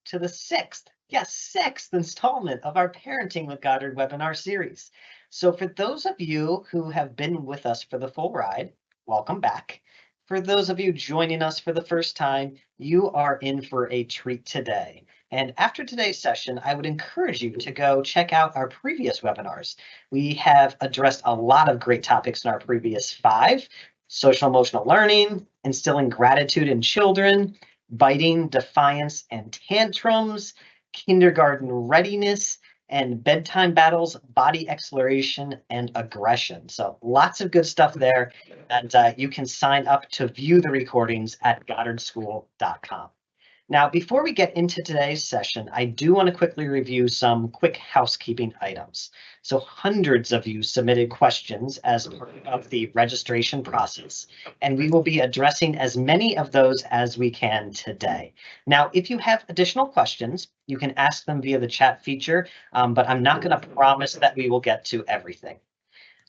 to the sixth installment of our Parenting with Goddard webinar series. So for those of you who have been with us for the full ride, welcome back. For those of you joining us for the first time, you are in for a treat today. And after today's session, I would encourage you to go check out our previous webinars. We have addressed a lot of great topics in our previous 5: social emotional learning, instilling gratitude in children, biting, defiance, and tantrums, kindergarten readiness, and bedtime battles, body exploration, and aggression. So lots of good stuff there. And you can sign up to view the recordings at goddardschool.com. Now, before we get into today's session, I do want to quickly review some quick housekeeping items. So hundreds of you submitted questions as part of the registration process, and we will be addressing as many of those as we can today. Now, if you have additional questions, you can ask them via the chat feature, but I'm not going to promise that we will get to everything.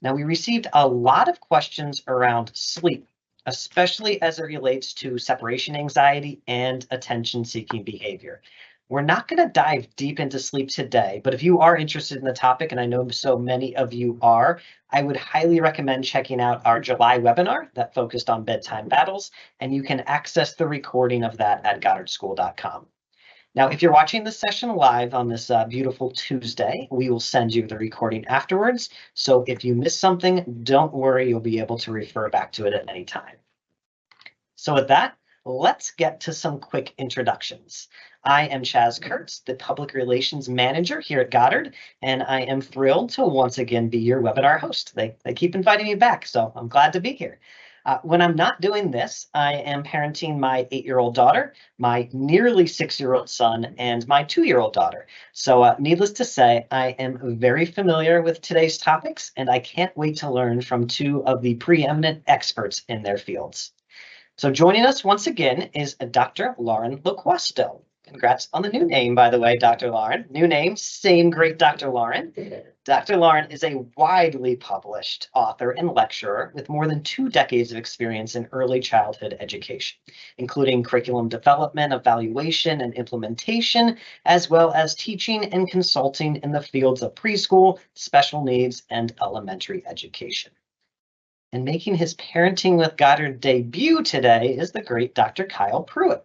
Now, we received a lot of questions around sleep, especially as it relates to separation anxiety and attention-seeking behavior. We're not going to dive deep into sleep today, but if you are interested in the topic, and I know so many of you are, I would highly recommend checking out our July webinar that focused on bedtime battles, and you can access the recording of that at goddardschool.com. Now, if you're watching this session live on this beautiful Tuesday, we will send you the recording afterwards. So if you miss something, don't worry, you'll be able to refer back to it at any time. So with that, let's get to some quick introductions. I am Chaz Kurtz, the Public Relations Manager here at Goddard, and I am thrilled to once again be your webinar host. They keep inviting me back, so I'm glad to be here. When I'm not doing this, I am parenting my 8-year-old daughter, my nearly 6-year-old son, and my 2-year-old daughter. So needless to say, I am very familiar with today's topics, and I can't wait to learn from 2 of the preeminent experts in their fields. So joining us once again is Dr. Lauren Loquasto. Congrats on the new name, by the way, Dr. Lauren. New name, same great Dr. Lauren. Dr. Lauren is a widely published author and lecturer with more than 2 decades of experience in early childhood education, including curriculum development, evaluation, and implementation, as well as teaching and consulting in the fields of preschool, special needs, and elementary education. And making his Parenting with Goddard debut today is the great Dr. Kyle Pruett.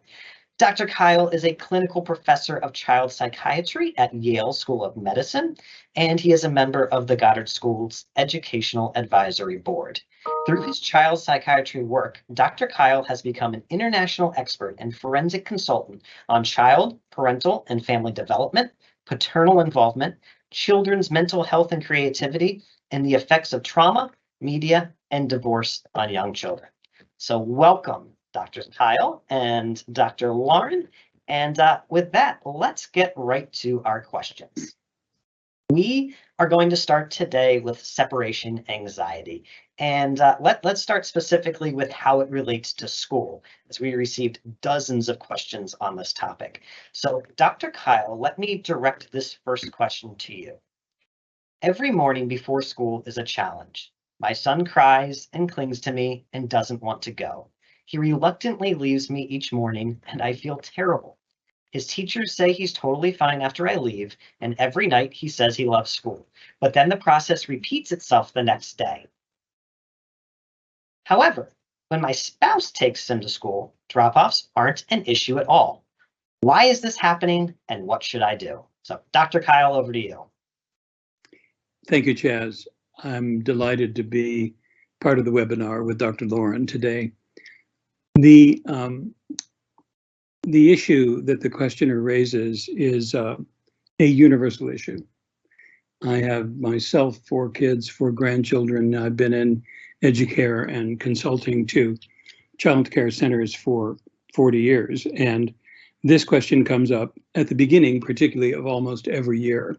Dr. Kyle is a clinical professor of child psychiatry at Yale School of Medicine, and he is a member of the Goddard School's Educational Advisory Board. Through his child psychiatry work, Dr. Kyle has become an international expert and forensic consultant on child, parental, and family development, paternal involvement, children's mental health and creativity, and the effects of trauma, media, and divorce on young children. So welcome, Dr. Kyle and Dr. Lauren. And with that, let's get right to our questions. We are going to start today with separation anxiety. And let's start specifically with how it relates to school, as we received dozens of questions on this topic. So Dr. Kyle, let me direct this first question to you. Every morning before school is a challenge. My son cries and clings to me and doesn't want to go. He reluctantly leaves me each morning, and I feel terrible. His teachers say he's totally fine after I leave, and every night he says he loves school. But then the process repeats itself the next day. However, when my spouse takes him to school, drop-offs aren't an issue at all. Why is this happening, and what should I do? So, Dr. Kyle, over to you. Thank you, Chaz. I'm delighted to be part of the webinar with Dr. Lauren today. The issue that the questioner raises is a universal issue. I have myself 4 kids, 4 grandchildren. I've been in educare and consulting to child care centers for 40 years. And this question comes up at the beginning, particularly of almost every year.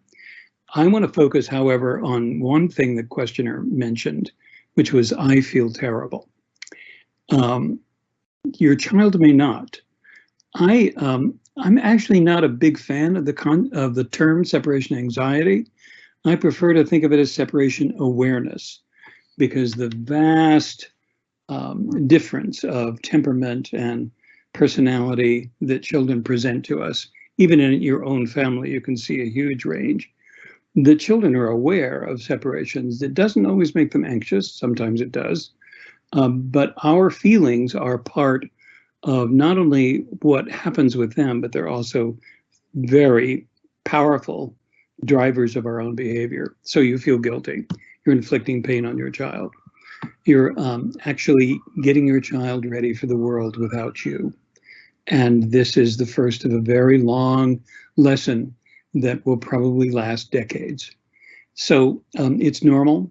I want to focus, however, on one thing the questioner mentioned, which was, I feel terrible. Your child may not. I'm actually not a big fan of the term separation anxiety. I prefer to think of it as separation awareness, because the vast difference of temperament and personality that children present to us even in your own family, you can see a huge range. The children are aware of separations. It doesn't always make them anxious. Sometimes it does. But our feelings are part of not only what happens with them, but they're also very powerful drivers of our own behavior. So you feel guilty. You're inflicting pain on your child. You're actually getting your child ready for the world without you. And this is the first of a very long lesson that will probably last decades. So it's normal.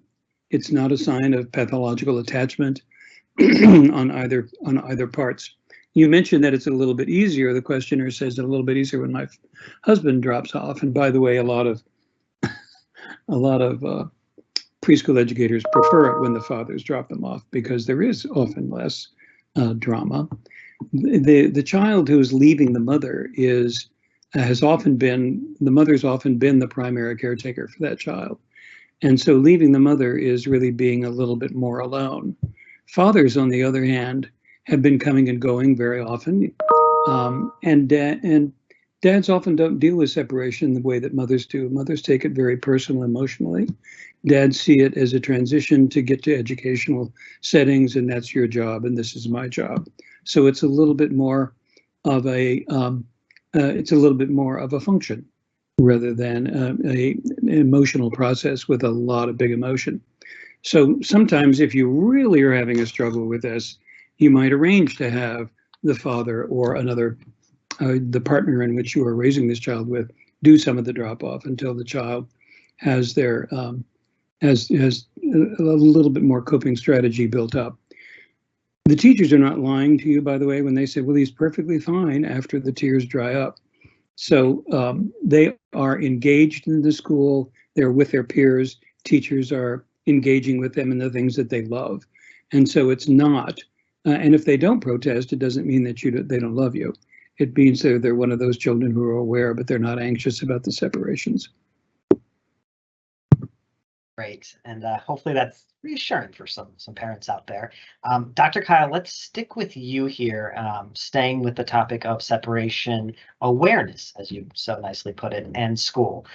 It's not a sign of pathological attachment on either parts. You mentioned that it's a little bit easier. The questioner says it's a little bit easier when my husband drops off. And by the way, a lot of preschool educators prefer it when the fathers drop them off because there is often less drama. The child who is leaving the mother has often been the primary caretaker for that child. And so leaving the mother is really being a little bit more alone. Fathers, on the other hand, have been coming and going very often. And dads often don't deal with separation the way that mothers do. Mothers take it very personal emotionally. Dads see it as a transition to get to educational settings, and that's your job, and this is my job. So it's a little bit more of a function rather than an emotional process with a lot of big emotion. So sometimes if you really are having a struggle with this, you might arrange to have the father or another, the partner in which you are raising this child with, do some of the drop off until the child has their has a little bit more coping strategy built up. The teachers are not lying to you, by the way, when they say, well, he's perfectly fine after the tears dry up. So they are engaged in the school, they're with their peers, teachers are engaging with them in the things that they love. And so it's not, and if they don't protest, it doesn't mean that they don't love you. It means they're one of those children who are aware, but they're not anxious about the separations. Great, and hopefully that's reassuring for some parents out there. Dr. Kyle, let's stick with you here, staying with the topic of separation awareness, as you so nicely put it, and school.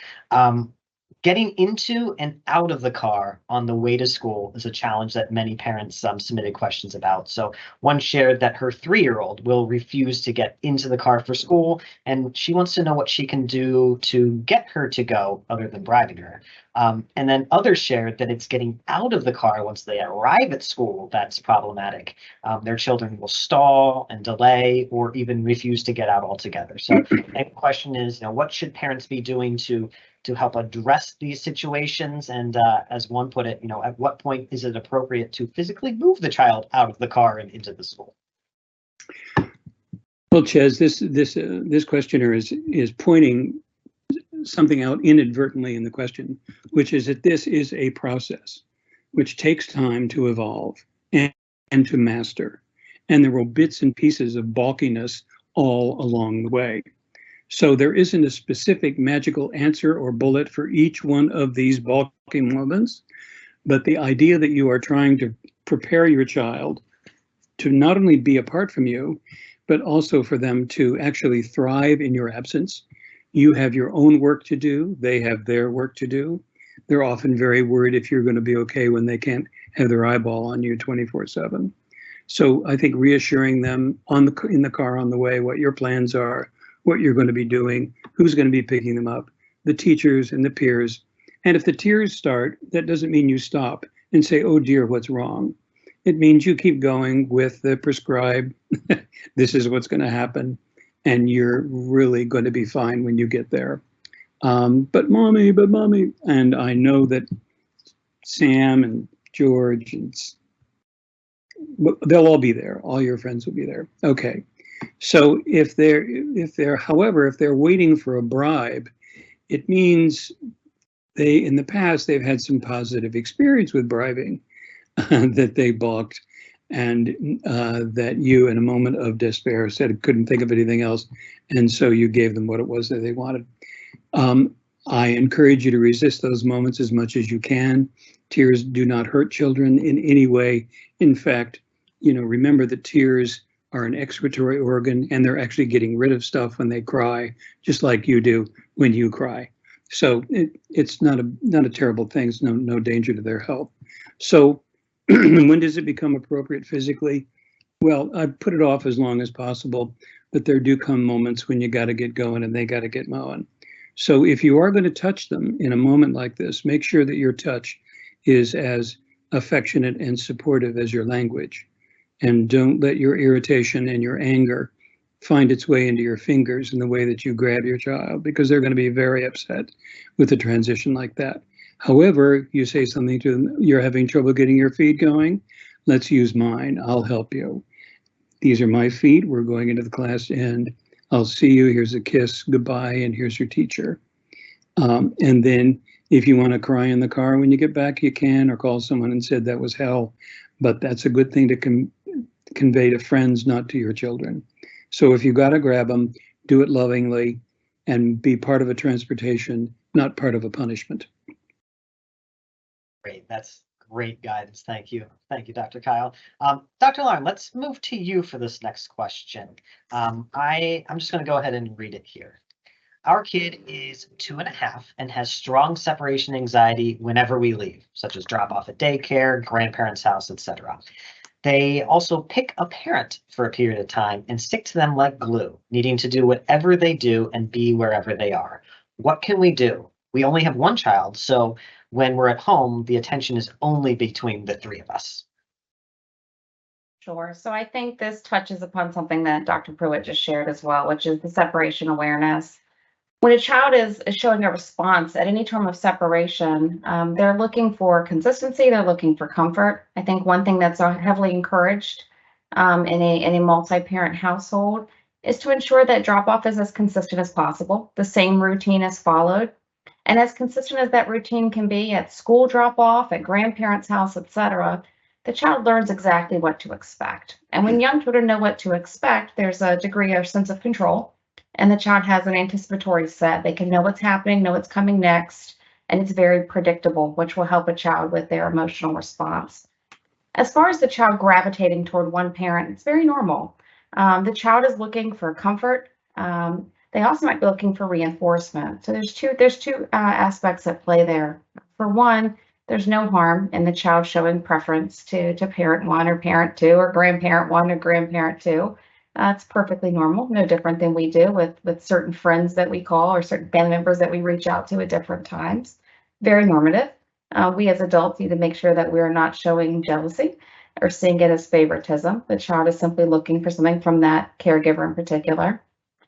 Getting into and out of the car on the way to school is a challenge that many parents submitted questions about. So one shared that her 3-year-old will refuse to get into the car for school, and she wants to know what she can do to get her to go other than bribing her. And then others shared that it's getting out of the car once they arrive at school that's problematic. Their children will stall and delay or even refuse to get out altogether. So the question is, what should parents be doing to help address these situations? And as one put it, at what point is it appropriate to physically move the child out of the car and into the school? Well, Ches, this questioner is pointing something out inadvertently in the question, which is that this is a process which takes time to evolve and to master. And there will bits and pieces of balkiness all along the way. So there isn't a specific magical answer or bullet for each one of these balking moments, but the idea that you are trying to prepare your child to not only be apart from you, but also for them to actually thrive in your absence. You have your own work to do. They have their work to do. They're often very worried if you're going to be okay when they can't have their eyeball on you 24/7. So I think reassuring them in the car on the way what your plans are, what you're going to be doing, who's going to be picking them up, the teachers and the peers. And if the tears start, that doesn't mean you stop and say, oh dear, what's wrong? It means you keep going with the prescribed, this is what's going to happen, and you're really going to be fine when you get there. But mommy, and I know that Sam and George, and they'll all be there. All your friends will be there. Okay. So if they're waiting for a bribe, it means in the past, they've had some positive experience with bribing, that they balked, and that you, in a moment of despair, said couldn't think of anything else, and so you gave them what it was that they wanted. I encourage you to resist those moments as much as you can. Tears do not hurt children in any way. In fact, remember that tears are an excretory organ, and they're actually getting rid of stuff when they cry, just like you do when you cry. So it's not a terrible thing. It's no danger to their health. So when does it become appropriate physically? Well, I put it off as long as possible, but there do come moments when you got to get going and they got to get mowing. So if you are going to touch them in a moment like this, make sure that your touch is as affectionate and supportive as your language. And don't let your irritation and your anger find its way into your fingers in the way that you grab your child, because they're going to be very upset with a transition like that. However, you say something to them, you're having trouble getting your feet going, let's use mine, I'll help you. These are my feet, we're going into the class and I'll see you, here's a kiss, goodbye, and here's your teacher. And then if you want to cry in the car when you get back, you can, or call someone and said that was hell. But that's a good thing to convey to friends, not to your children. So if you got to grab them, do it lovingly and be part of a transportation, not part of a punishment. Great. That's great guidance. Thank you. Thank you, Dr. Kyle. Dr. Lauren, let's move to you for this next question. I'm just going to go ahead and read it here. Our kid is 2.5 and has strong separation anxiety whenever we leave, such as drop off at daycare, grandparents' house, etc. They also pick a parent for a period of time and stick to them like glue, needing to do whatever they do and be wherever they are. What can we do? We only have one child, so when we're at home, the attention is only between the three of us. Sure. So I think this touches upon something that Dr. Pruett just shared as well, which is the separation awareness. When a child is showing a response at any term of separation, they're looking for consistency, they're looking for comfort. I think one thing that's heavily encouraged in a multi-parent household is to ensure that drop-off is as consistent as possible. The same routine is followed. And as consistent as that routine can be at school drop-off, at grandparents' house, etc., the child learns exactly what to expect. And when young children know what to expect, there's a degree of sense of control. And the child has an anticipatory set. They can know what's happening, know what's coming next, and it's very predictable, which will help a child with their emotional response. As far as the child gravitating toward one parent, it's very normal. The child is looking for comfort. They also might be looking for reinforcement. So there's two aspects at play there. For one, there's no harm in the child showing preference to parent one or parent two or grandparent one or grandparent two. It's perfectly normal, no different than we do with certain friends that we call or certain family members that we reach out to at different times. Very normative. We as adults need to make sure that we're not showing jealousy or seeing it as favoritism. The child is simply looking for something from that caregiver in particular.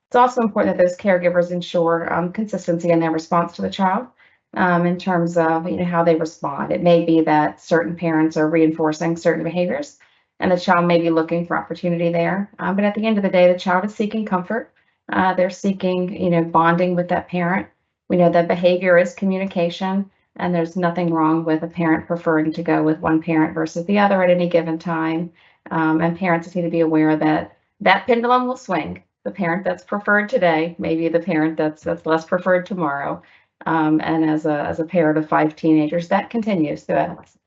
It's also important that those caregivers ensure consistency in their response to the child in terms of how they respond. It may be that certain parents are reinforcing certain behaviors, and the child may be looking for opportunity there. But at the end of the day, the child is seeking comfort. They're seeking, bonding with that parent. We know that behavior is communication, and there's nothing wrong with a parent preferring to go with one parent versus the other at any given time. And parents need to be aware that that pendulum will swing. The parent that's preferred today may be the parent that's less preferred tomorrow. And as a parent of 5 teenagers, that continues through adolescence.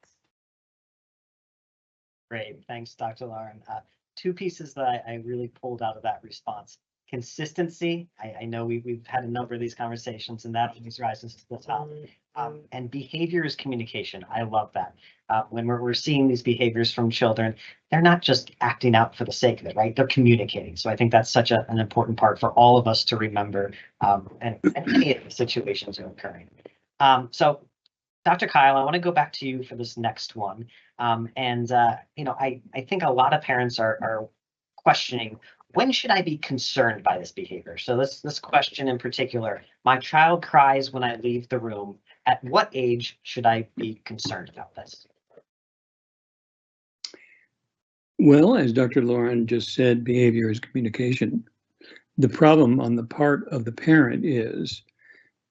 Great. Thanks, Dr. Lauren. Two pieces that I really pulled out of that response. Consistency. I know we've had a number of these conversations, and that always rises to the top. And behavior is communication. I love that. When we're seeing these behaviors from children, they're not just acting out for the sake of it, right? They're communicating. So I think that's such an important part for all of us to remember, and any of the situations are occurring. So Dr. Kyle, I want to go back to you for this next one. I think a lot of parents are questioning, when should I be concerned by this behavior? So this question in particular, my child cries when I leave the room. At what age should I be concerned about this? Well, as Dr. Lauren just said, behavior is communication. The problem on the part of the parent is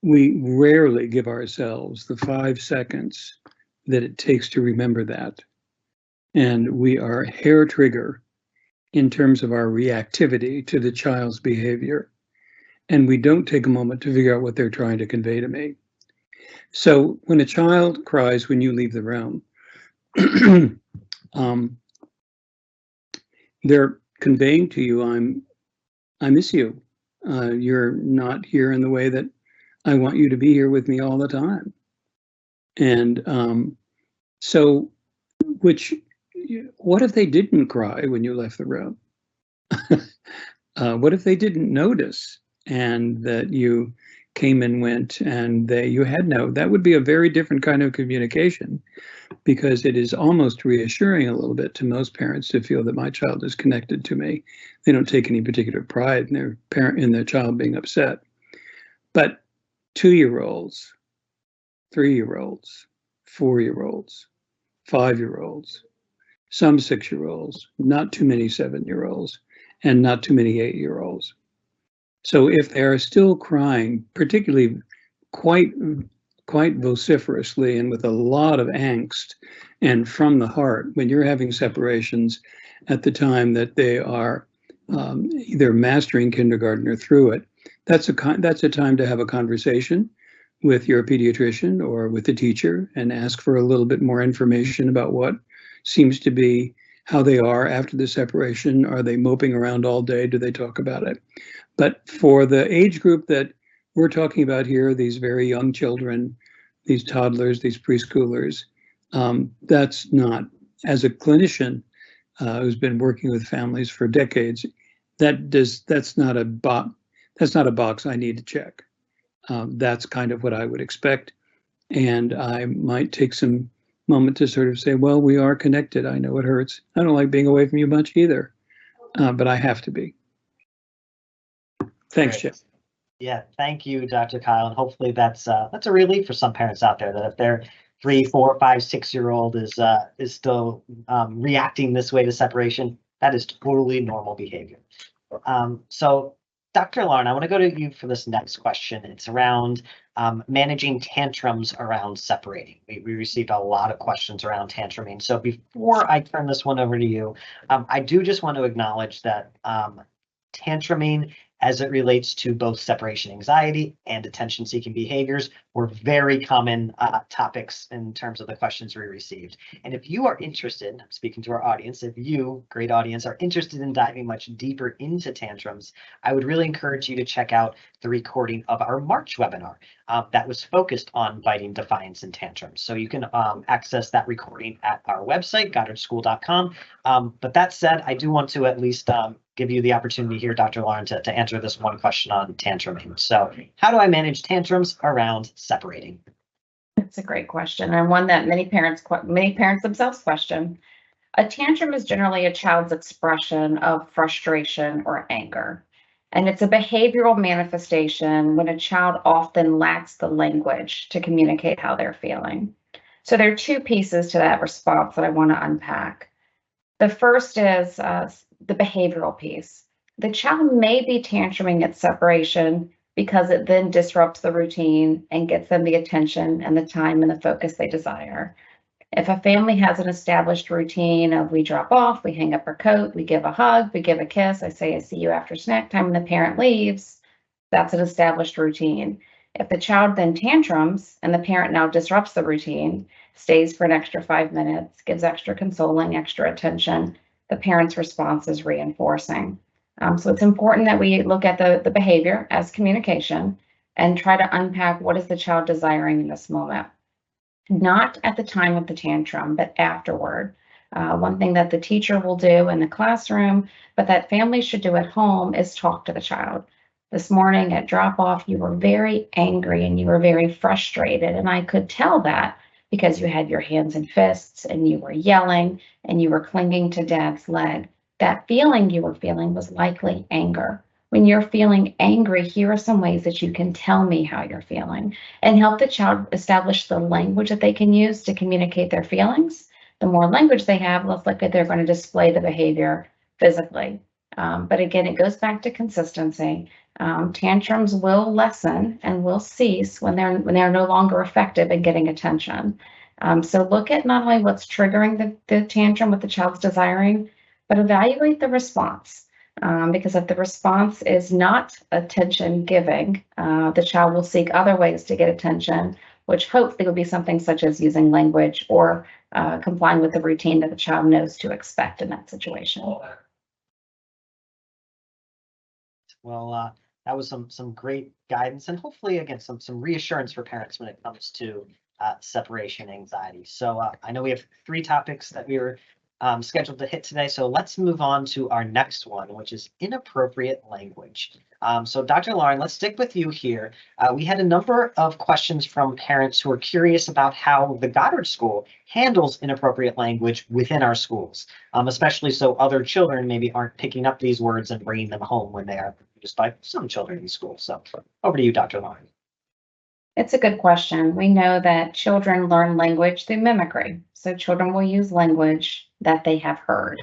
we rarely give ourselves the 5 seconds that it takes to remember that. And we are hair trigger in terms of our reactivity to the child's behavior. And we don't take a moment to figure out what they're trying to convey to me. So when a child cries when you leave the room, there conveying to you, I miss you. You're not here in the way that I want you to be here with me all the time. And so, what if they didn't cry when you left the room? What if they didn't notice and that you came and went and you had that would be a very different kind of communication, because it is almost reassuring a little bit to most parents to feel that my child is connected to me. They don't take any particular pride in their child being upset. But 2-year-olds, 3-year-olds, 4-year-olds, 5-year-olds, some 6-year-olds, not too many 7-year-olds, and not too many 8-year-olds. So if they are still crying, particularly quite vociferously and with a lot of angst and from the heart, when you're having separations at the time that they are either mastering kindergarten or through it, that's a time to have a conversation with your pediatrician or with the teacher and ask for a little bit more information about what seems to be how they are after the separation. Are they moping around all day? Do they talk about it? But for the age group that we're talking about here, these very young children, these toddlers, these preschoolers, that's not, as a clinician who's been working with families for decades, that's not a box I need to check. That's kind of what I would expect. And I might take some moment to sort of say, well, we are connected. I know it hurts. I don't like being away from you much either, but I have to be. Thanks, Jeff. Yeah, thank you, Dr. Kyle. And hopefully that's a relief for some parents out there, that if their 3, 4, 5, 6-year-old is still reacting this way to separation, that is totally normal behavior. So Dr. Lauren, I want to go to you for this next question. It's around managing tantrums around separating. We received a lot of questions around tantruming. So before I turn this one over to you, I do just want to acknowledge that tantruming, as it relates to both separation anxiety and attention-seeking behaviors, were very common topics in terms of the questions we received. And if you are interested, I'm speaking to our audience, if you, great audience, are interested in diving much deeper into tantrums, I would really encourage you to check out the recording of our March webinar that was focused on biting, defiance, and tantrums. So you can access that recording at our website, goddardschool.com. But that said, I do want to at least give you the opportunity here, Dr. Lauren, to answer this one question on tantruming. So how do I manage tantrums around separating? That's a great question, and one that many parents themselves question. A tantrum is generally a child's expression of frustration or anger. And it's a behavioral manifestation when a child often lacks the language to communicate how they're feeling. So there are 2 pieces to that response that I want to unpack. The first is the behavioral piece. The child may be tantruming at separation because it then disrupts the routine and gets them the attention and the time and the focus they desire. If a family has an established routine of we drop off, we hang up our coat, we give a hug, we give a kiss, I say I see you after snack time, and the parent leaves, that's an established routine. If the child then tantrums and the parent now disrupts the routine, stays for an extra 5 minutes, gives extra consoling, extra attention, the parent's response is reinforcing. So it's important that we look at the behavior as communication and try to unpack what is the child desiring in this moment. Not at the time of the tantrum, but afterward. One thing that the teacher will do in the classroom, but that families should do at home, is talk to the child. This morning at drop-off, you were very angry and you were very frustrated, and I could tell that because you had your hands in fists and you were yelling and you were clinging to Dad's leg. That feeling you were feeling was likely anger. When you're feeling angry, here are some ways that you can tell me how you're feeling, and help the child establish the language that they can use to communicate their feelings. The more language they have, less likely they're going to display the behavior physically. But again, it goes back to consistency. Tantrums will lessen and will cease when they're no longer effective in getting attention. So look at not only what's triggering the tantrum, what the child's desiring, but evaluate the response. Because if the response is not attention giving, the child will seek other ways to get attention, which hopefully will be something such as using language or complying with the routine that the child knows to expect in that situation. Well, that was some great guidance and hopefully again some reassurance for parents when it comes to separation anxiety. So I know we have 3 topics that we were scheduled to hit today. So let's move on to our next one, which is inappropriate language. So Dr. Lauren, let's stick with you here. We had a number of questions from parents who are curious about how the Goddard School handles inappropriate language within our schools, especially so other children maybe aren't picking up these words and bringing them home when they are used by some children in school. So over to you, Dr. Lauren. It's a good question. We know that children learn language through mimicry. So children will use language that they have heard.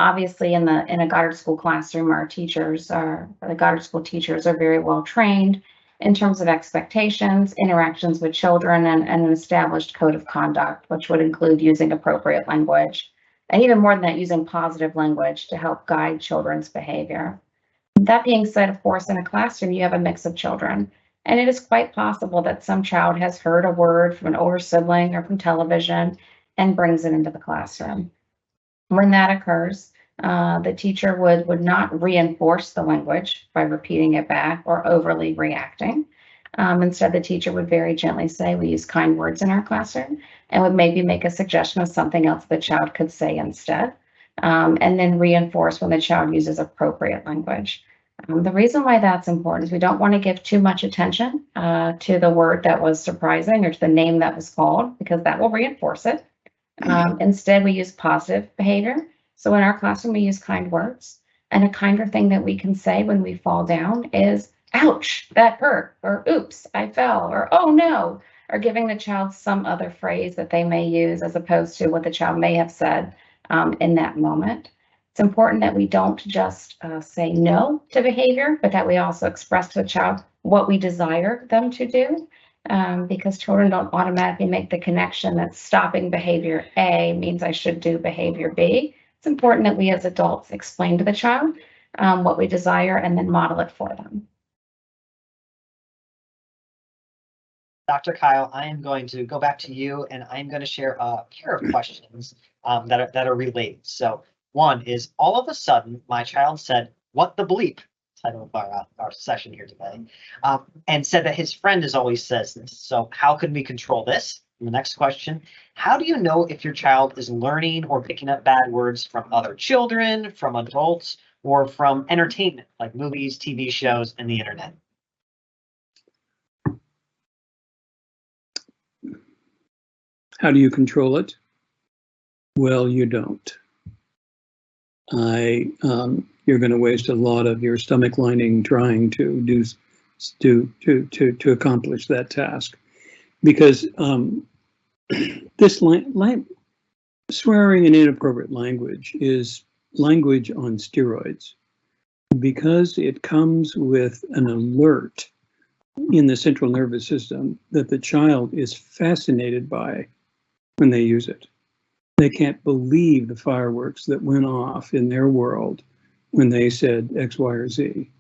Obviously, in a Goddard School classroom, the Goddard School teachers are very well trained in terms of expectations, interactions with children, and an established code of conduct, which would include using appropriate language, and even more than that, using positive language to help guide children's behavior. That being said, of course, in a classroom, you have a mix of children. And it is quite possible that some child has heard a word from an older sibling or from television and brings it into the classroom. When that occurs, the teacher would not reinforce the language by repeating it back or overly reacting. Instead, the teacher would very gently say, we use kind words in our classroom, and would maybe make a suggestion of something else the child could say instead, and then reinforce when the child uses appropriate language. The reason why that's important is we don't want to give too much attention to the word that was surprising or to the name that was called, because that will reinforce it. Instead, we use positive behavior. So in our classroom, we use kind words. And a kinder thing that we can say when we fall down is, ouch, that hurt, or oops, I fell, or oh no, or giving the child some other phrase that they may use as opposed to what the child may have said in that moment. It's important that we don't just say no to behavior, but that we also express to the child what we desire them to do, because children don't automatically make the connection that stopping behavior A means I should do behavior B. It's important that we as adults explain to the child what we desire and then model it for them. Dr. Kyle, I am going to go back to you and I'm going to share a pair of questions that are related. So one is, all of a sudden, my child said, "What the bleep?" Title of our session here today, and said that his friend always says this. So how can we control this? And the next question, how do you know if your child is learning or picking up bad words from other children, from adults, or from entertainment, like movies, TV shows, and the internet? How do you control it? Well, you don't. You're going to waste a lot of your stomach lining trying to accomplish that task, because this swearing and inappropriate language is language on steroids, because it comes with an alert in the central nervous system that the child is fascinated by when they use it. They can't believe the fireworks that went off in their world when they said X, Y, or Z.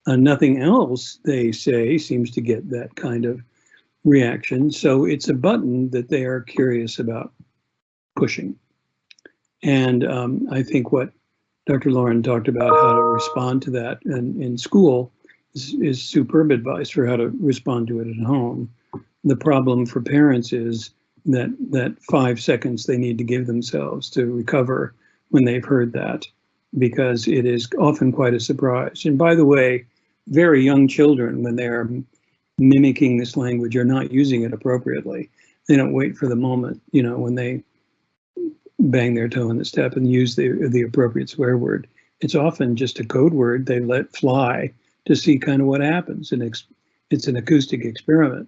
Nothing else they say seems to get that kind of reaction. So it's a button that they are curious about pushing. And I think what Dr. Lauren talked about, how to respond to that in school, is superb advice for how to respond to it at home. The problem for parents is that 5 seconds they need to give themselves to recover when they've heard that, because it is often quite a surprise. And by the way, very young children, when they're mimicking this language, are not using it appropriately. They don't wait for the moment, when they bang their toe in the step and use the appropriate swear word. It's often just a code word they let fly to see kind of what happens. And it's an acoustic experiment.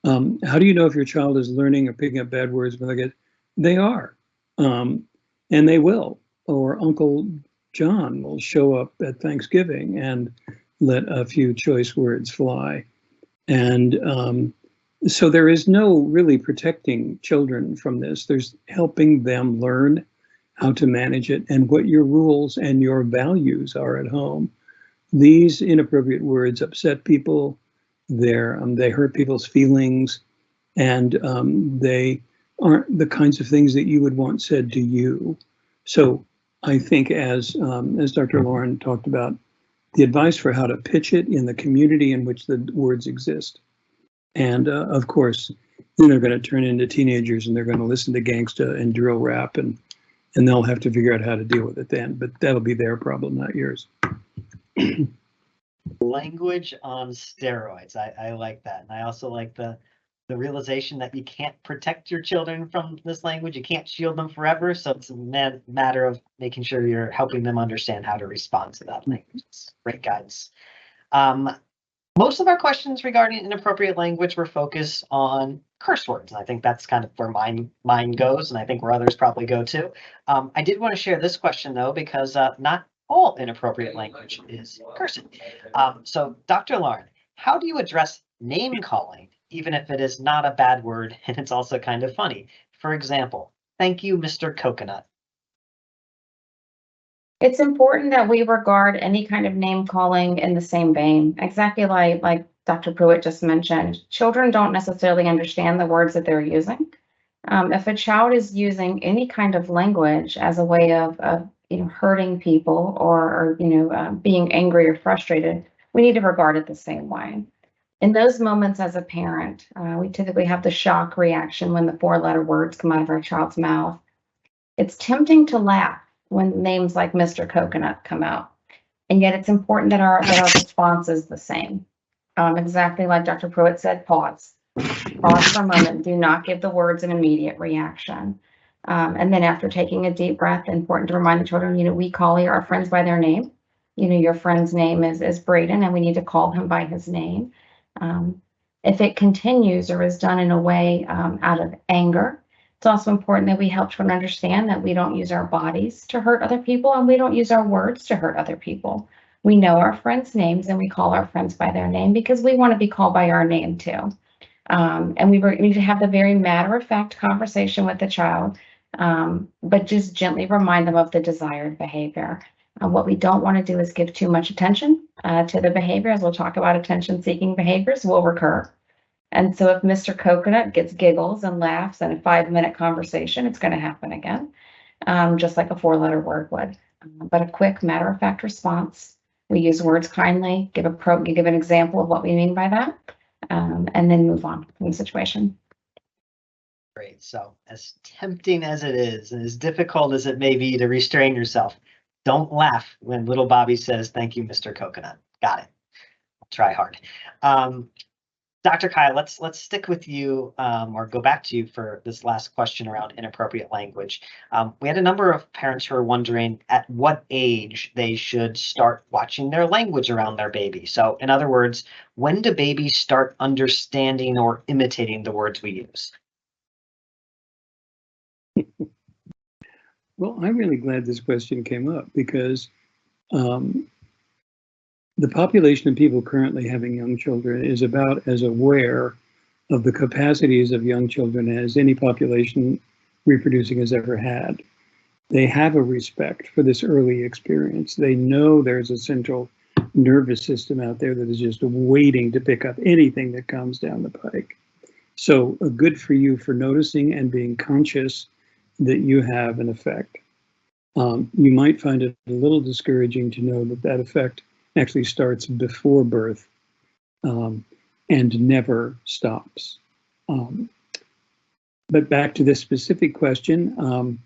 How do you know if your child is learning or picking up bad words when they are, and they will, or Uncle John will show up at Thanksgiving and let a few choice words fly. And so there is no really protecting children from this. There's helping them learn how to manage it and what your rules and your values are at home. These inappropriate words upset people. They hurt people's feelings, and they aren't the kinds of things that you would want said to you. So I think, as Dr. Lauren talked about, the advice for how to pitch it in the community in which the words exist. And of course, then they're going to turn into teenagers and they're going to listen to gangsta and drill rap, and they'll have to figure out how to deal with it then. But that'll be their problem, not yours. Language on steroids. I like that. And I also like the realization that you can't protect your children from this language. You can't shield them forever. So it's a matter of making sure you're helping them understand how to respond to that language. It's great guidance. Most of our questions regarding inappropriate language were focused on curse words. And I think that's kind of where mine goes, and I think where others probably go too. I did want to share this question though, because not all inappropriate language is cursing. So Dr. Lauren, how do you address name calling, even if it is not a bad word and it's also kind of funny? For example, thank you, Mr. Coconut. It's important that we regard any kind of name calling in the same vein, exactly like Dr. Pruett just mentioned. Children don't necessarily understand the words that they're using. If a child is using any kind of language as a way of hurting people or being angry or frustrated, we need to regard it the same way. In those moments as a parent, we typically have the shock reaction when the 4-letter words come out of our child's mouth. It's tempting to laugh when names like Mr. Coconut come out. And yet it's important that our response is the same. Exactly like Dr. Pruett said, pause. Pause for a moment. Do not give the words an immediate reaction. And then after taking a deep breath, important to remind the children, we call our friends by their name. Your friend's name is Braden, and we need to call him by his name. If it continues or is done in a way out of anger, it's also important that we help children understand that we don't use our bodies to hurt other people, and we don't use our words to hurt other people. We know our friends' names and we call our friends by their name because we want to be called by our name too. And we need to have the very matter-of-fact conversation with the child, but just gently remind them of the desired behavior. What we don't want to do is give too much attention to the behavior. As we'll talk about, attention-seeking behaviors will recur. And so if Mr. Coconut gets giggles and laughs in a 5-minute conversation, it's going to happen again, just like a 4-letter word would. But a quick matter-of-fact response. We use words kindly, give an example of what we mean by that, and then move on from the situation. Great. So as tempting as it is, and as difficult as it may be to restrain yourself, don't laugh when little Bobby says, thank you, Mr. Coconut. Got it. I'll try hard. Dr. Kai, let's stick with you or go back to you for this last question around inappropriate language. We had a number of parents who are wondering at what age they should start watching their language around their baby. So in other words, when do babies start understanding or imitating the words we use? Well, I'm really glad this question came up because the population of people currently having young children is about as aware of the capacities of young children as any population reproducing has ever had. They have a respect for this early experience. They know there's a central nervous system out there that is just waiting to pick up anything that comes down the pike. So good for you for noticing and being conscious that you have an effect. You might find it a little discouraging to know that that effect actually starts before birth and never stops. But back to this specific question,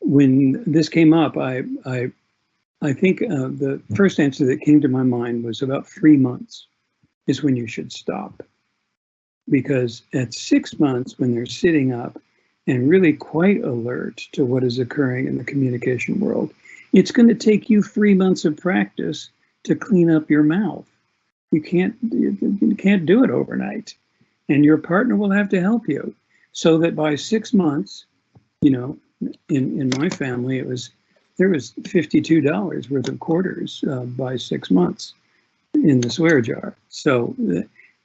when this came up, I think the first answer that came to my mind was about 3 months is when you should stop. Because at 6 months, when they're sitting up and really quite alert to what is occurring in the communication world, it's going to take you 3 months of practice to clean up your mouth. You can't do it overnight, and your partner will have to help you. So that by 6 months, in my family, there was $52 worth of quarters by 6 months in the swear jar. So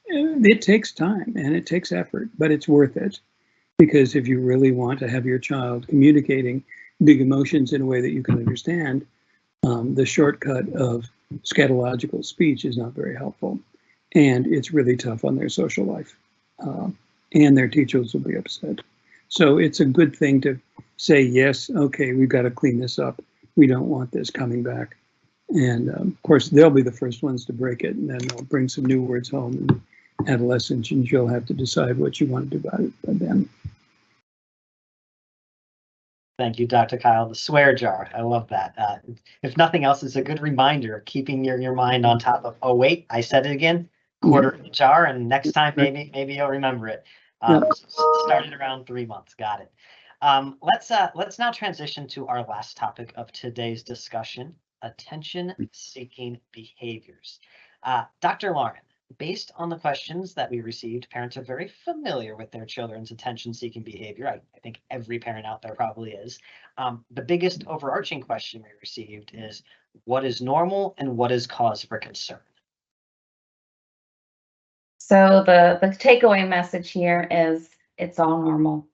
it takes time and it takes effort, but it's worth it, because if you really want to have your child communicating big emotions in a way that you can understand, the shortcut of scatological speech is not very helpful, and it's really tough on their social life, and their teachers will be upset. So it's a good thing to say, yes, okay, we've got to clean this up. We don't want this coming back. And of course, they'll be the first ones to break it, and then they'll bring some new words home in adolescence, and you'll have to decide what you want to do about it by then. Thank you, Dr. Kyle. The swear jar. I love that. If nothing else, it's a good reminder of keeping your mind on top of, oh, wait, I said it again, quarter in the jar, and next time maybe you'll remember it. Started around 3 months. Got it. Let's now transition to our last topic of today's discussion, attention-seeking behaviors. Dr. Lauren, based on the questions that we received, parents are very familiar with their children's attention-seeking behavior. I think every parent out there probably is. The biggest overarching question we received is, what is normal and what is cause for concern? So the takeaway message here is it's all normal.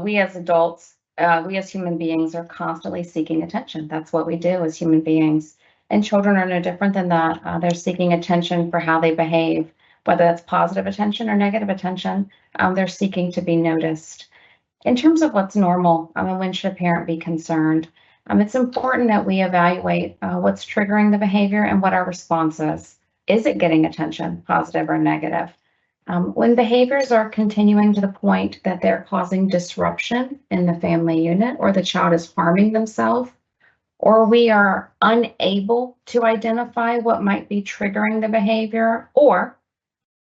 We as adults, we as human beings are constantly seeking attention. That's what we do as human beings. And children are no different than that. They're seeking attention for how they behave, whether that's positive attention or negative attention. They're seeking to be noticed. In terms of what's normal, when should a parent be concerned? It's important that we evaluate what's triggering the behavior and what our response is. Is it getting attention, positive or negative? When behaviors are continuing to the point that they're causing disruption in the family unit, or the child is harming themselves, or we are unable to identify what might be triggering the behavior, or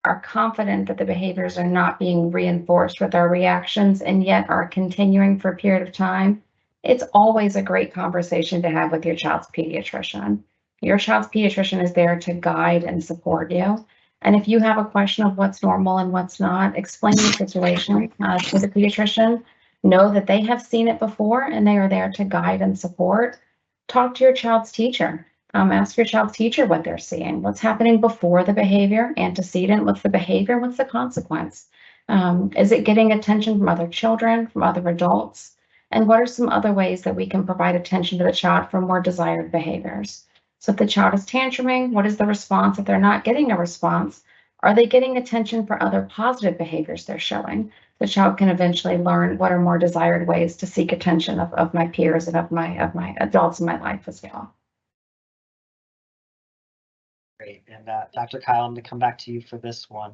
are confident that the behaviors are not being reinforced with our reactions and yet are continuing for a period of time, it's always a great conversation to have with your child's pediatrician. Your child's pediatrician is there to guide and support you. And if you have a question of what's normal and what's not, explain the situation to the pediatrician. Know that they have seen it before and they are there to guide and support. Talk to your child's teacher. Ask your child's teacher what they're seeing, what's happening before the behavior, antecedent, what's the behavior, what's the consequence? Is it getting attention from other children, from other adults? And what are some other ways that we can provide attention to the child for more desired behaviors? So if the child is tantruming, what is the response? If they're not getting a response, are they getting attention for other positive behaviors they're showing? The child can eventually learn what are more desired ways to seek attention of my peers and of my adults in my life as well. Great. And Dr. Kyle, I'm going to come back to you for this one.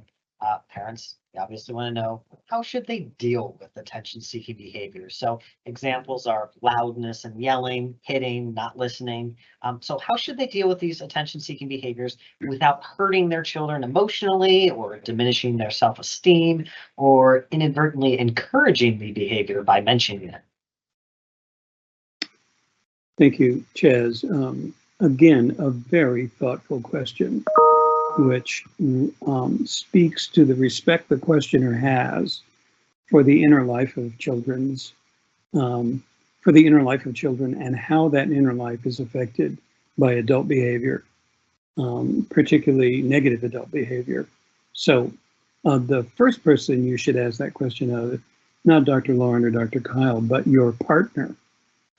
Parents obviously want to know, how should they deal with attention-seeking behavior? So examples are loudness and yelling, hitting, not listening. So how should they deal with these attention-seeking behaviors without hurting their children emotionally or diminishing their self-esteem or inadvertently encouraging the behavior by mentioning it? Thank you, Chaz. Again, a very thoughtful question, which speaks to the respect the questioner has for the inner life of children, and how that inner life is affected by adult behavior, particularly negative adult behavior. So the first person you should ask that question of, not Dr. Lauren or Dr. Kyle, but your partner.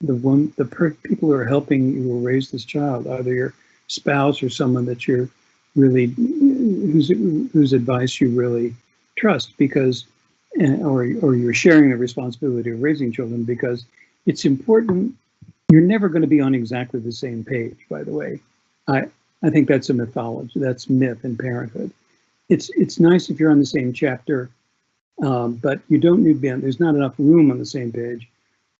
The people who are helping you raise this child, either your spouse or someone that you're really, whose advice you really trust, because, or you're sharing the responsibility of raising children, because it's important. You're never going to be on exactly the same page, by the way. I think that's a mythology. That's myth in parenthood. It's nice if you're on the same chapter, but you don't need to be on, there's not enough room on the same page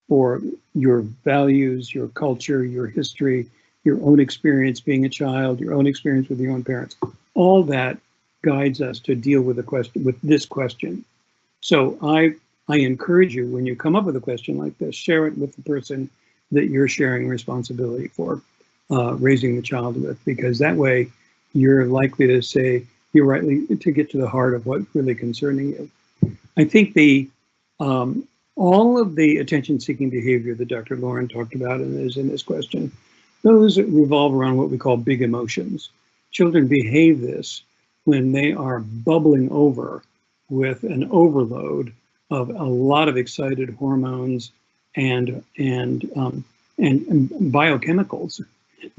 for your values, your culture, your history, your own experience being a child, your own experience with your own parents. All that guides us to deal with this question. So I encourage you, when you come up with a question like this, share it with the person that you're sharing responsibility for raising the child with, because that way you're likely to say, you're likely to get to the heart of what's really concerning you. I think all of the attention-seeking behavior that Dr. Lauren talked about and is in this question, those revolve around what we call big emotions. Children behave this when they are bubbling over with an overload of a lot of excited hormones and biochemicals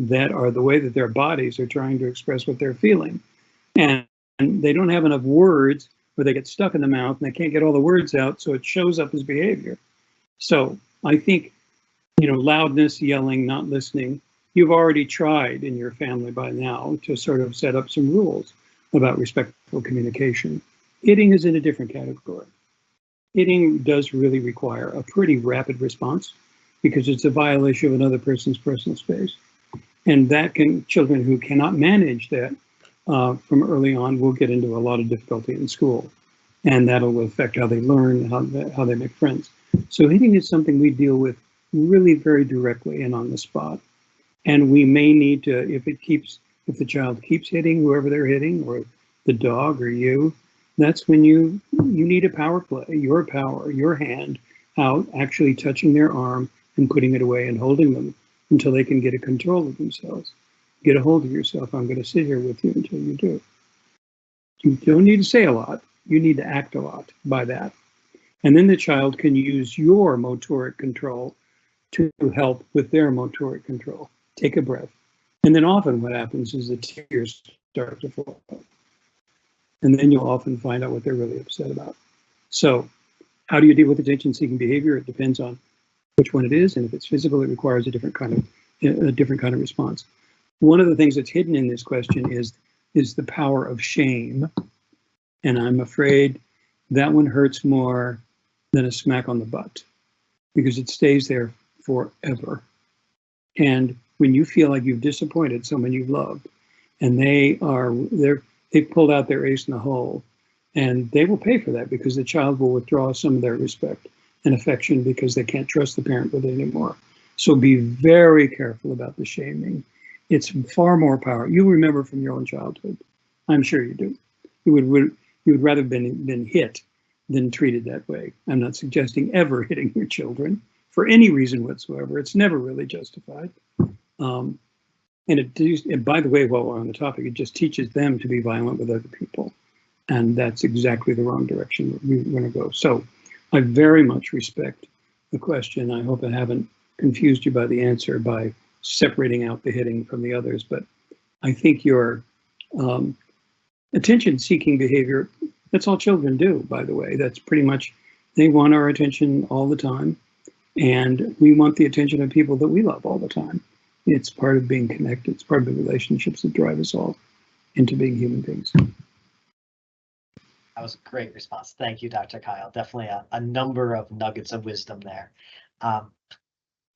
that are the way that their bodies are trying to express what they're feeling. And they don't have enough words, where they get stuck in the mouth and they can't get all the words out, so it shows up as behavior. So I think, loudness, yelling, not listening, you've already tried in your family by now to sort of set up some rules about respectful communication. Hitting is in a different category. Hitting does really require a pretty rapid response because it's a violation of another person's personal space. And that can, children who cannot manage that from early on will get into a lot of difficulty in school. And that'll affect how they learn, how they make friends. So hitting is something we deal with really very directly and on the spot. And we may need to, if the child keeps hitting whoever they're hitting, or the dog or you, that's when you need a power play, your power, your hand out, actually touching their arm and putting it away and holding them until they can get a control of themselves. Get a hold of yourself. I'm going to sit here with you until you do. You don't need to say a lot. You need to act a lot by that. And then the child can use your motoric control to help with their motoric control. Take a breath. And then often what happens is the tears start to flow. And then you'll often find out what they're really upset about. So how do you deal with attention-seeking behavior? It depends on which one it is. And if it's physical, it requires a different kind of response. One of the things that's hidden in this question is the power of shame. And I'm afraid that one hurts more than a smack on the butt because it stays there forever. And when you feel like you've disappointed someone you loved and they've pulled out their ace in the hole, and they will pay for that because the child will withdraw some of their respect and affection because they can't trust the parent with it anymore. So be very careful about the shaming. It's far more power. You remember from your own childhood. I'm sure you do. You would rather have been hit than treated that way. I'm not suggesting ever hitting your children for any reason whatsoever. It's never really justified. And by the way, while we're on the topic, it just teaches them to be violent with other people. And that's exactly the wrong direction we want to go. So I very much respect the question. I hope I haven't confused you by the answer by separating out the hitting from the others. But I think your attention-seeking behavior, that's all children do, by the way. That's pretty much, they want our attention all the time. And we want the attention of people that we love all the time. It's part of being connected. It's part of the relationships that drive us all into being human beings. That was a great response. Thank you, Dr. Kyle. Definitely a number of nuggets of wisdom there.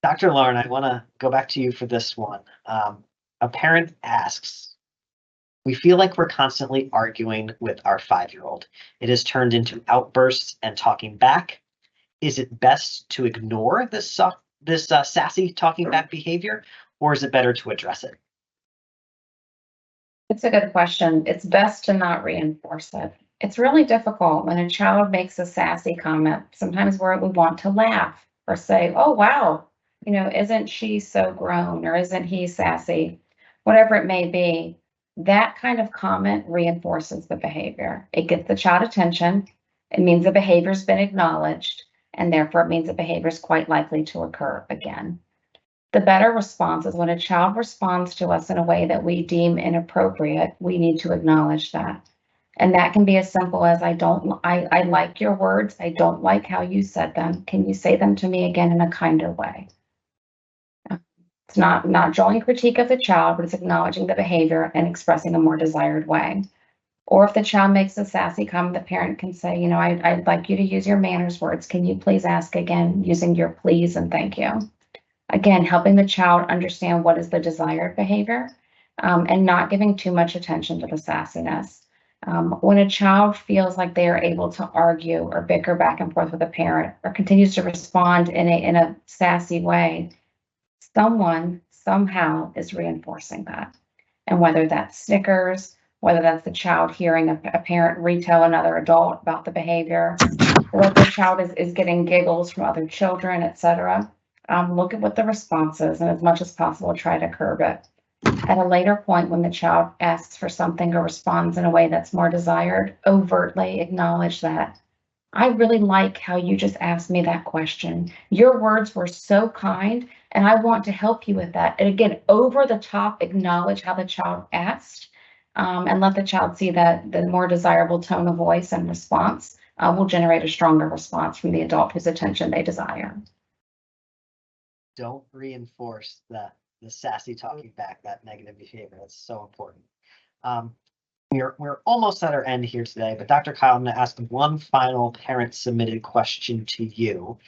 Dr. Lauren, I want to go back to you for this one. A parent asks, we feel like we're constantly arguing with our 5-year-old. It has turned into outbursts and talking back. Is it best to ignore this sassy talking back behavior, or is it better to address it? It's a good question. It's best to not reinforce it. It's really difficult when a child makes a sassy comment. Sometimes we want to laugh or say, oh, wow, isn't she so grown, or isn't he sassy? Whatever it may be, that kind of comment reinforces the behavior. It gets the child attention. It means the behavior's been acknowledged, and therefore it means the behavior is quite likely to occur again. The better response is when a child responds to us in a way that we deem inappropriate, we need to acknowledge that. And that can be as simple as, I like your words. I don't like how you said them. Can you say them to me again in a kinder way? It's not drawing critique of the child, but it's acknowledging the behavior and expressing a more desired way. Or if the child makes a sassy comment, the parent can say, I'd like you to use your manners words. Can you please ask again, using your please and thank you? Again, helping the child understand what is the desired behavior and not giving too much attention to the sassiness. When a child feels like they are able to argue or bicker back and forth with a parent or continues to respond in a sassy way, someone somehow is reinforcing that. And whether that's Snickers, whether that's the child hearing a parent retell another adult about the behavior, or whether the child is getting giggles from other children, etc. Look at what the response is, and as much as possible, try to curb it. At a later point, when the child asks for something or responds in a way that's more desired, overtly acknowledge that. I really like how you just asked me that question. Your words were so kind, and I want to help you with that. And again, over the top, acknowledge how the child asked, and let the child see that the more desirable tone of voice and response will generate a stronger response from the adult whose attention they desire. Don't reinforce the the sassy talking back, that negative behavior. That's so important. We're almost at our end here today, but Dr. Kyle, I'm going to ask one final parent submitted question to you.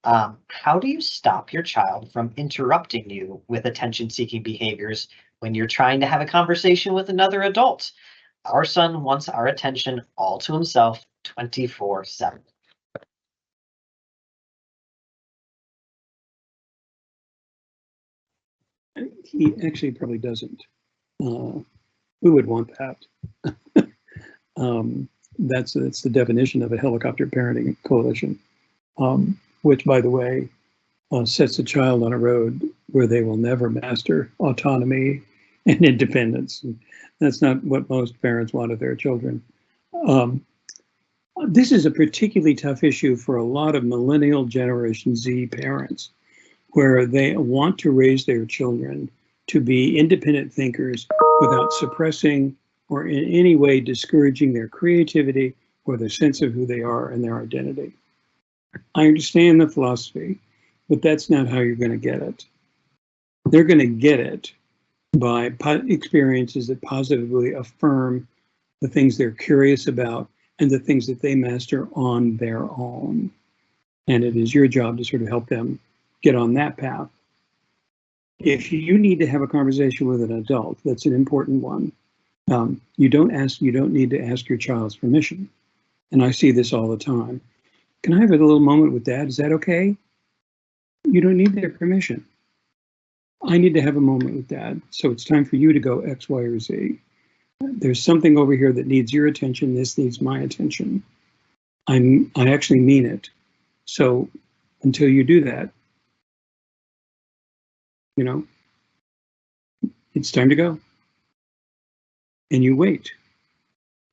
How do you stop your child from interrupting you with attention seeking behaviors when you're trying to have a conversation with another adult? Our son wants our attention all to himself 24/7. He actually probably doesn't. Who would want that? That's the definition of a helicopter parenting coalition, which, by the way, sets a child on a road where they will never master autonomy and independence. And that's not what most parents want of their children. This is a particularly tough issue for a lot of millennial Generation Z parents, where they want to raise their children to be independent thinkers without suppressing or in any way discouraging their creativity or their sense of who they are and their identity. I understand the philosophy, but that's not how you're going to get it. They're going to get it by experiences that positively affirm the things they're curious about and the things that they master on their own. And it is your job to sort of help them get on that path. If you need to have a conversation with an adult, that's an important one. You don't need to ask your child's permission. And I see this all the time. Can I have a little moment with Dad? Is that okay? You don't need their permission. I need to have a moment with Dad. So it's time for you to go X, Y, or Z. There's something over here that needs your attention. This needs my attention. I actually mean it. So until you do that, it's time to go. And you wait.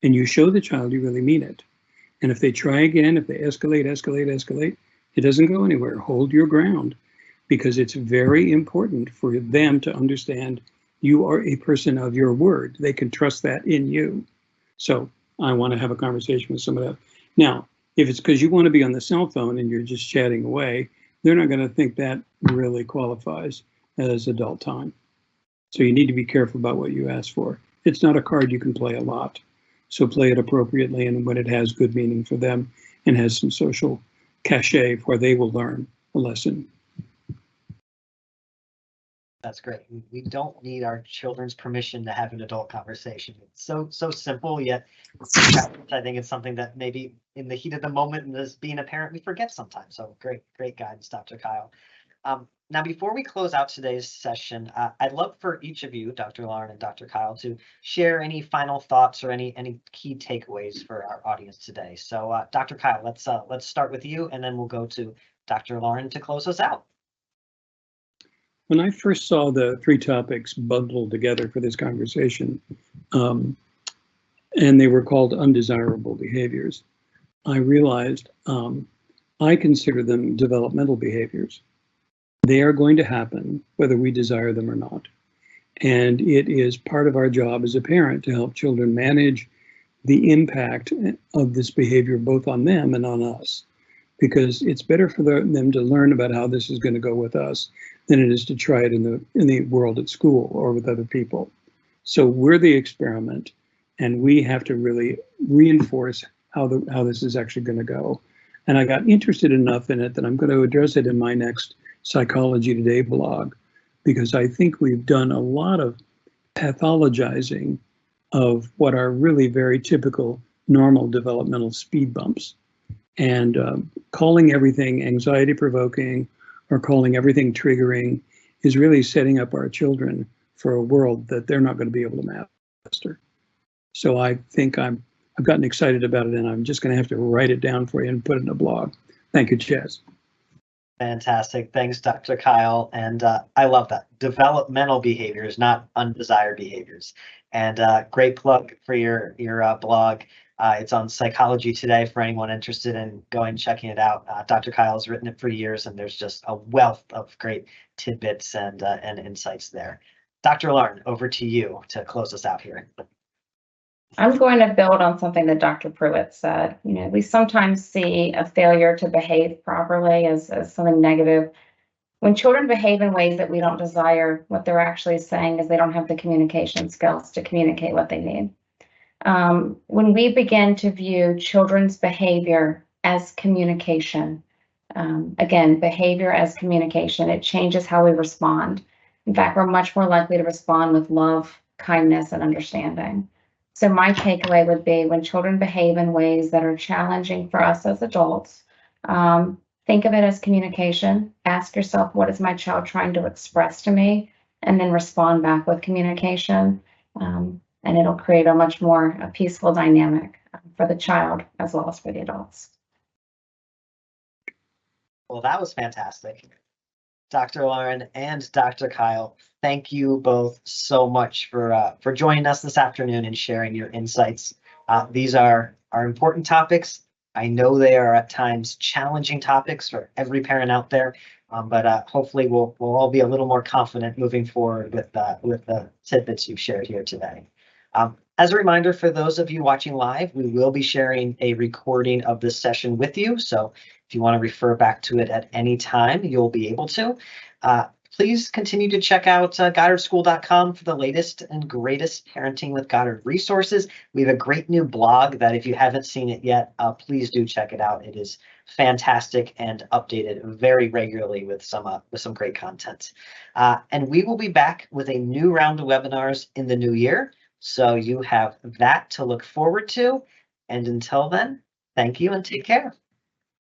And you show the child you really mean it. And if they try again, if they escalate, it doesn't go anywhere. Hold your ground, because it's very important for them to understand you are a person of your word. They can trust that in you. So I want to have a conversation with somebody else. Now, if it's because you want to be on the cell phone and you're just chatting away, they're not going to think that really qualifies as adult time. So you need to be careful about what you ask for. It's not a card you can play a lot. So play it appropriately and when it has good meaning for them and has some social cachet where they will learn a lesson. That's great. We don't need our children's permission to have an adult conversation. It's so simple, yet I think it's something that maybe in the heat of the moment and as being a parent, we forget sometimes. So great guidance, Dr. Kyle. Now, before we close out today's session, I'd love for each of you, Dr. Lauren and Dr. Kyle, to share any final thoughts or any key takeaways for our audience today. So, Dr. Kyle, let's start with you, and then we'll go to Dr. Lauren to close us out. When I first saw the three topics bundled together for this conversation, and they were called undesirable behaviors, I realized I consider them developmental behaviors. They are going to happen whether we desire them or not. And it is part of our job as a parent to help children manage the impact of this behavior both on them and on us. Because it's better for them to learn about how this is going to go with us than it is to try it in the world at school or with other people. So we're the experiment, and we have to really reinforce how this is actually going to go. And I got interested enough in it that I'm going to address it in my next Psychology Today blog, because I think we've done a lot of pathologizing of what are really very typical normal developmental speed bumps. And calling everything anxiety provoking or calling everything triggering is really setting up our children for a world that they're not going to be able to master. So I think I've gotten excited about it, and I'm just going to have to write it down for you and put it in a blog. Thank you, Chaz. Fantastic. Thanks, Dr. Kyle. And I love that. Developmental behaviors, not undesired behaviors. And great plug for your blog. It's on Psychology Today for anyone interested in going checking it out. Dr. Kyle has written it for years, and there's just a wealth of great tidbits and insights there. Dr. Lauren, over to you to close us out here. I'm going to build on something that Dr. Pruett said. We sometimes see a failure to behave properly as something negative. When children behave in ways that we don't desire, what they're actually saying is they don't have the communication skills to communicate what they need. When we begin to view children's behavior as communication, again, behavior as communication, it changes how we respond. In fact, we're much more likely to respond with love, kindness, and understanding. So my takeaway would be when children behave in ways that are challenging for us as adults, think of it as communication. Ask yourself, what is my child trying to express to me? And then respond back with communication. And it'll create a much more peaceful dynamic for the child as well as for the adults. Well, that was fantastic. Dr. Lauren and Dr. Kyle, thank you both so much for joining us this afternoon and sharing your insights. These are important topics. I know they are at times challenging topics for every parent out there, but hopefully we'll all be a little more confident moving forward with the tidbits you've shared here today. As a reminder, for those of you watching live, we will be sharing a recording of this session with you. So if you want to refer back to it at any time, you'll be able to. Please continue to check out GoddardSchool.com for the latest and greatest Parenting with Goddard resources. We have a great new blog that if you haven't seen it yet, please do check it out. It is fantastic and updated very regularly with some great content. And we will be back with a new round of webinars in the new year. So you have that to look forward to. And until then, thank you and take care.